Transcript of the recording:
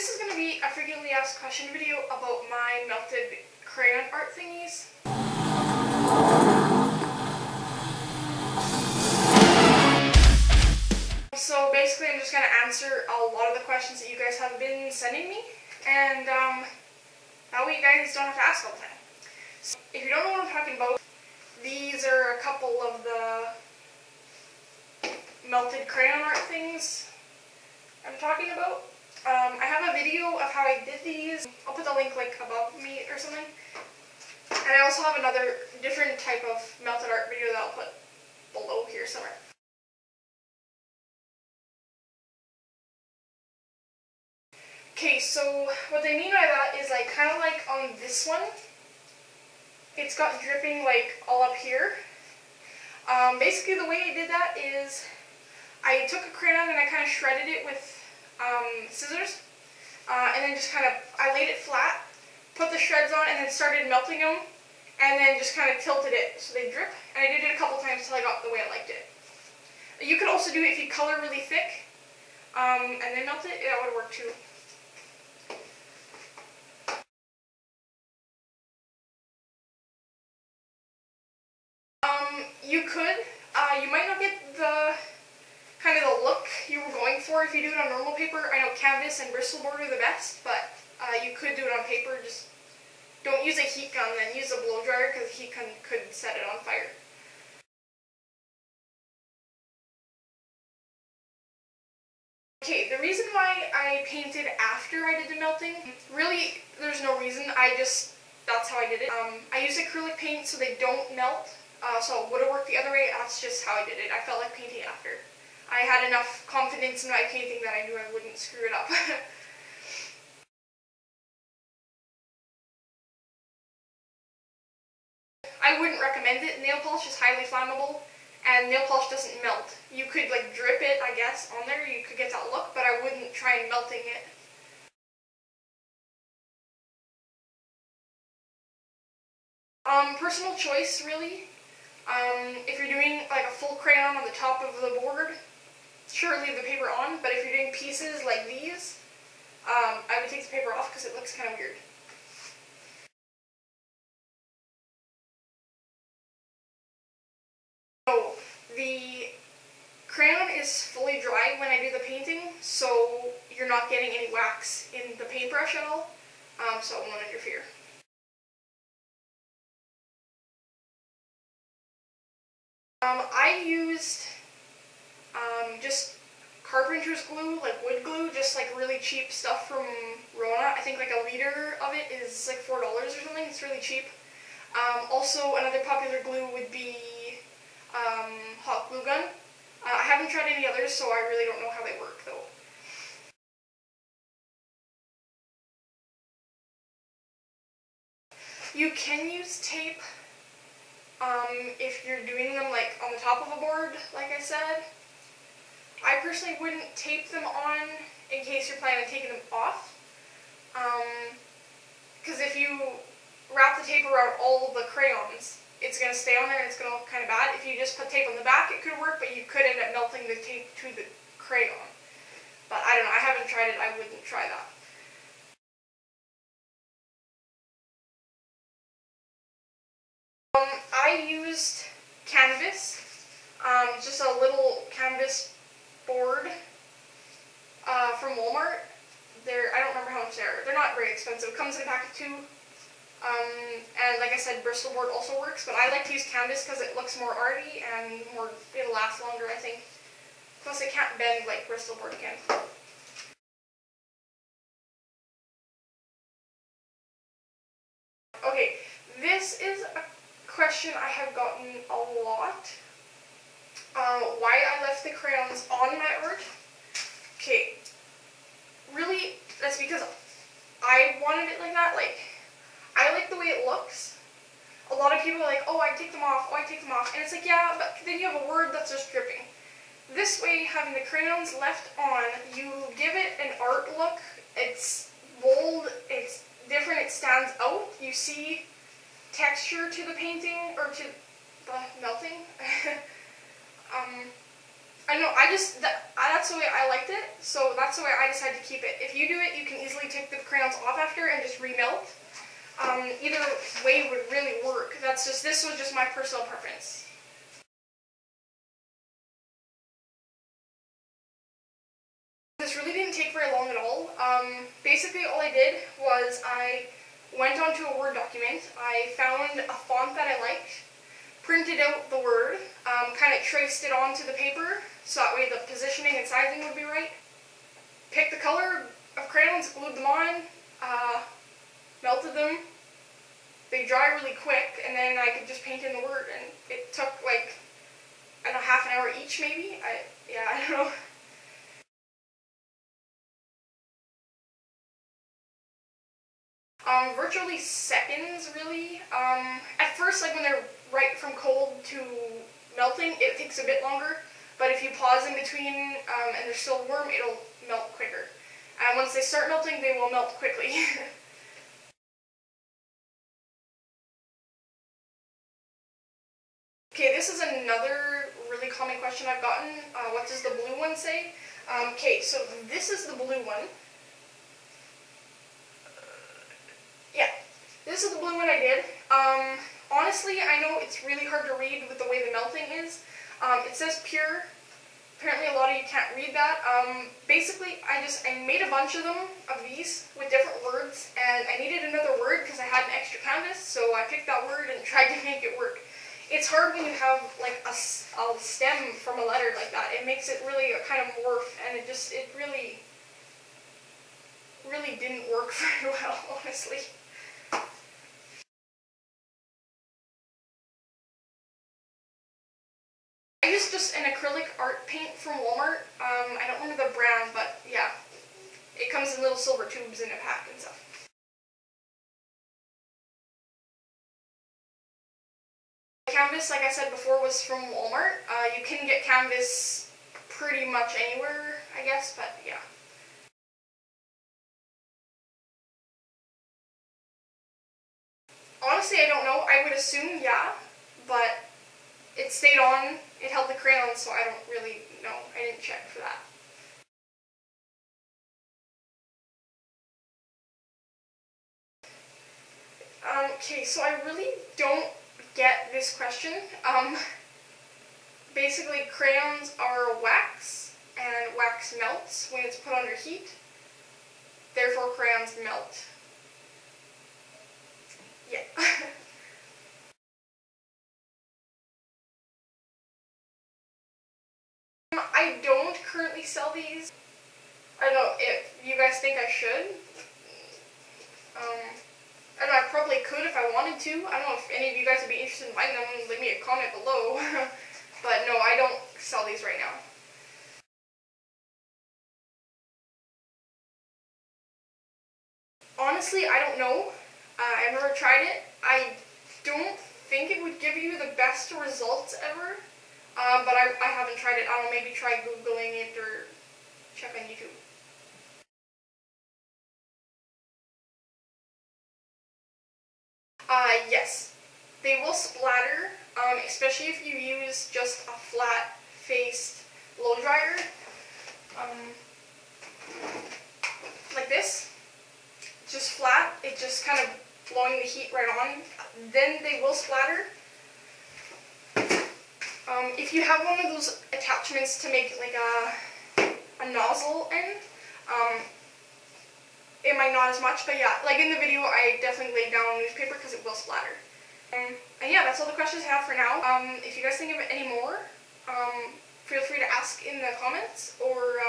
this is going to be a frequently asked question video about my melted crayon art thingies. So basically I'm just going to answer a lot of the questions that you guys have been sending me, and that way you guys don't have to ask all the time. So if you don't know what I'm talking about, these are a couple of the melted crayon art things I'm talking about. I have a video of how I did these. I'll put the link like above me or something. And I also have another different type of melted art video that I'll put below here somewhere. Okay, so what they mean by that is like kind of like on this one, it's got dripping like all up here. Basically the way I did that is I took a crayon and I kind of shredded it with scissors, and then just kind of, I laid it flat, put the shreds on, and then started melting them, and then just kind of tilted it so they drip, and I did it a couple times until I got the way I liked it. You could also do it if you color really thick, and then melt it, that would work too. You could, you might not get the kind of the look you were going for if you do it on normal paper. I know canvas and Bristol board are the best, but you could do it on paper. Just don't use a heat gun, then use a blow dryer because the heat gun could set it on fire. Okay, the reason why I painted after I did the melting, really there's no reason, that's how I did it. I used acrylic paint so they don't melt, so it would have worked the other way. That's just how I did it. I felt like painting after. I had enough confidence in my painting that I knew I wouldn't screw it up. I wouldn't recommend it. Nail polish is highly flammable, and nail polish doesn't melt. You could like drip it, I guess, on there. You could get that look, but I wouldn't try and melting it. Personal choice, really. If you're doing like a full crayon on the top of the board, sure, leave the paper on, but if you're doing pieces like these, I would take the paper off because it looks kind of weird. So, the crayon is fully dry when I do the painting, so you're not getting any wax in the paintbrush at all, so it won't interfere. I used just carpenter's glue, like wood glue, just like really cheap stuff from Rona. I think like a liter of it is like $4 or something. It's really cheap. Also, another popular glue would be hot glue gun. I haven't tried any others, so I really don't know how they work though. You can use tape if you're doing them like on the top of a board, like I said. I personally wouldn't tape them on in case you're planning on taking them off, because if you wrap the tape around all of the crayons, it's going to stay on there and it's going to look kind of bad. If you just put tape on the back, it could work, but you could end up melting the tape to the crayon. But I don't know, I haven't tried it, I wouldn't try that. I used canvas, just a little canvas board from Walmart. I don't remember how much they are. They're not very expensive. It comes in a pack of 2. And like I said, Bristol board also works, but I like to use canvas because it looks more arty and it'll last longer, I think. Plus it can't bend like Bristol board can. Okay, this is a question I have gotten a lot. Why I left the crayons on my art. Okay, really, that's because I wanted it like that. Like, I like the way it looks. A lot of people are like, oh, I take them off, oh, I take them off. And it's like, yeah, but then you have a word that's just dripping. This way, having the crayons left on, you give it an art look. It's bold, it's different, it stands out. You see texture to the painting, or to the melting. I don't know, that's the way I liked it, so that's the way I decided to keep it. If you do it, you can easily take the crayons off after and just remelt. Either way would really work. This was just my personal preference. This really didn't take very long at all. Basically all I did was I went onto a Word document, I found a font that I liked, printed out the word, kind of traced it onto the paper so that way the positioning and sizing would be right, picked the color of crayons, glued them on, melted them. They dry really quick, and then I could just paint in the word, and it took like, I don't know, half an hour each maybe? I don't know. Virtually seconds, really. At first, like when they're right from cold to melting, it takes a bit longer, but if you pause in between and they're still warm, it'll melt quicker. And once they start melting, they will melt quickly. Okay, this is another really common question I've gotten. What does the blue one say? Okay, so this is the blue one. Yeah, this is the blue one I did. Honestly, I know it's really hard to read with the way the melting is. It says pure. Apparently a lot of you can't read that. Basically, I made a bunch of them, of these, with different words, and I needed another word because I had an extra canvas, so I picked that word and tried to make it work. It's hard when you have like a stem from a letter like that. It makes it really kind of morph, and it really didn't work very well, honestly. I used just an acrylic art paint from Walmart. I don't remember the brand, but yeah, it comes in little silver tubes in a pack and stuff. The canvas, like I said before, was from Walmart. You can get canvas pretty much anywhere, I guess, but yeah. Honestly, I don't know. I would assume yeah, but it stayed on. It held the crayons, so I don't really know. I didn't check for that. Okay, so I really don't get this question. Basically, crayons are wax, and wax melts when it's put under heat. Therefore, crayons melt. Yeah. I don't currently sell these. I don't know if you guys think I should. I don't know, I probably could if I wanted to. I don't know if any of you guys would be interested in buying them. Leave me a comment below. But no, I don't sell these right now. Honestly, I don't know. I've never tried it. I don't think it would give you the best results ever. But I haven't tried it. I don't know, maybe try Googling it or check on YouTube. Yes. They will splatter, especially if you use just a flat-faced blow dryer. Like this. Just flat. It's just kind of blowing the heat right on. Then they will splatter. If you have one of those attachments to make like a nozzle end, it might not as much, but yeah, like in the video I definitely laid down newspaper because it will splatter. And yeah, that's all the questions I have for now. If you guys think of any more, feel free to ask in the comments, or